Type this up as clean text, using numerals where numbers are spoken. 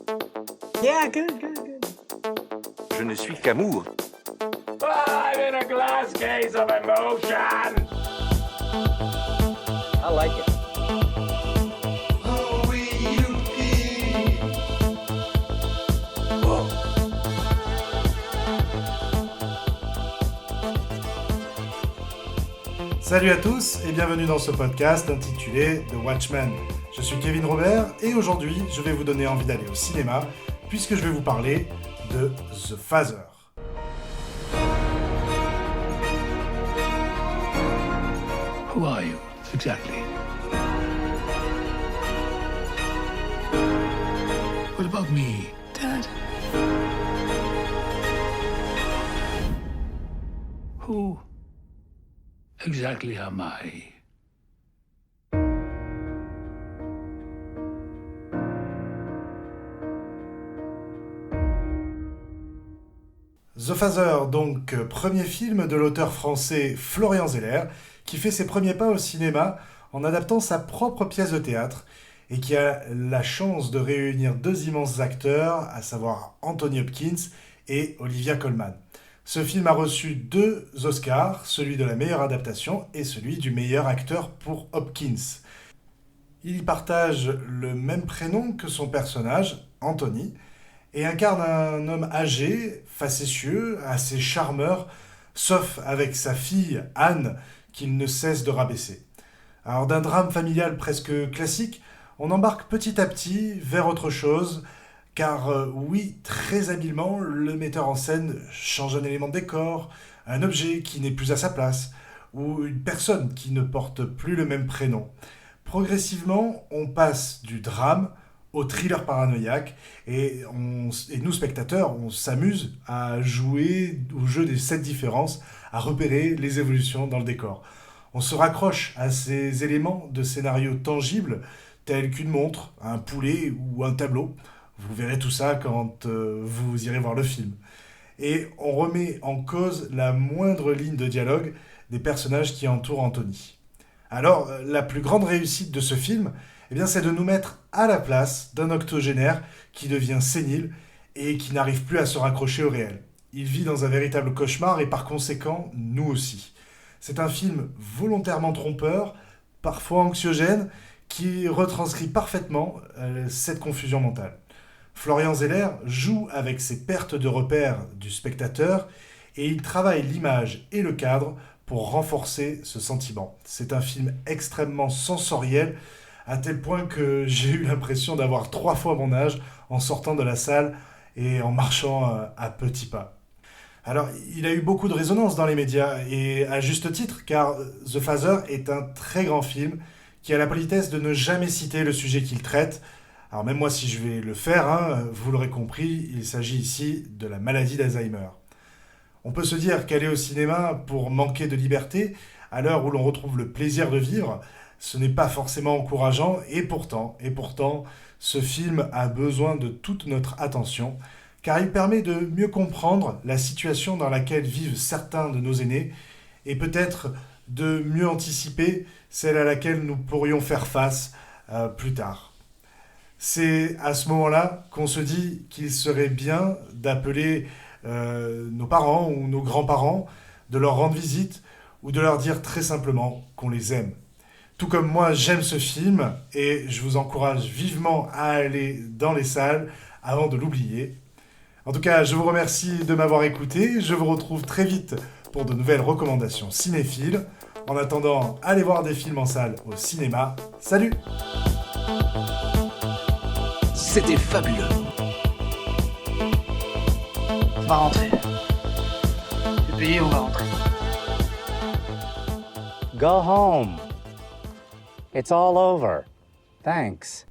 Yeah, good. Je ne suis qu'amour. I'm in a glass case of emotion. I like it. Salut à tous et bienvenue dans ce podcast intitulé The Watchmen. Je suis Kevin Robert et aujourd'hui je vais vous donner envie d'aller au cinéma puisque je vais vous parler de The Father. Who are you, exactly? What about me, Dad? Who exactly am I? The Father, donc premier film de l'auteur français Florian Zeller, qui fait ses premiers pas au cinéma en adaptant sa propre pièce de théâtre et qui a la chance de réunir deux immenses acteurs, à savoir Anthony Hopkins et Olivia Colman. Ce film a reçu 2 Oscars, celui de la meilleure adaptation et celui du meilleur acteur pour Hopkins. Il y partage le même prénom que son personnage, Anthony, et incarne un homme âgé, facétieux, assez charmeur, sauf avec sa fille, Anne, qu'il ne cesse de rabaisser. Alors d'un drame familial presque classique, on embarque petit à petit vers autre chose, car oui, très habilement, le metteur en scène change un élément de décor, un objet qui n'est plus à sa place, ou une personne qui ne porte plus le même prénom. Progressivement, on passe du drame au thriller paranoïaque, et nous, spectateurs, on s'amuse à jouer au jeu des 7 différences, à repérer les évolutions dans le décor. On se raccroche à ces éléments de scénario tangibles, tels qu'une montre, un poulet ou un tableau. Vous verrez tout ça quand vous irez voir le film. Et on remet en cause la moindre ligne de dialogue des personnages qui entourent Anthony. Alors, la plus grande réussite de ce film, eh bien, c'est de nous mettre à la place d'un octogénaire qui devient sénile et qui n'arrive plus à se raccrocher au réel. Il vit dans un véritable cauchemar et par conséquent, nous aussi. C'est un film volontairement trompeur, parfois anxiogène, qui retranscrit parfaitement cette confusion mentale. Florian Zeller joue avec ces pertes de repères du spectateur et il travaille l'image et le cadre pour renforcer ce sentiment. C'est un film extrêmement sensoriel, à tel point que j'ai eu l'impression d'avoir 3 fois mon âge en sortant de la salle et en marchant à petits pas. Alors, il a eu beaucoup de résonance dans les médias, et à juste titre, car The Father est un très grand film qui a la politesse de ne jamais citer le sujet qu'il traite. Alors même moi, si je vais le faire, vous l'aurez compris, il s'agit ici de la maladie d'Alzheimer. On peut se dire qu'aller au cinéma pour manquer de liberté, à l'heure où l'on retrouve le plaisir de vivre, ce n'est pas forcément encourageant, et pourtant, ce film a besoin de toute notre attention, car il permet de mieux comprendre la situation dans laquelle vivent certains de nos aînés, et peut-être de mieux anticiper celle à laquelle nous pourrions faire face plus tard. C'est à ce moment-là qu'on se dit qu'il serait bien d'appeler nos parents ou nos grands-parents, de leur rendre visite, ou de leur dire très simplement qu'on les aime. Tout comme moi, j'aime ce film et je vous encourage vivement à aller dans les salles avant de l'oublier. En tout cas, je vous remercie de m'avoir écouté. Je vous retrouve très vite pour de nouvelles recommandations cinéphiles. En attendant, allez voir des films en salle au cinéma. Salut! C'était fabuleux. On va rentrer. C'est payé, on va rentrer. Go home. It's all over. Thanks.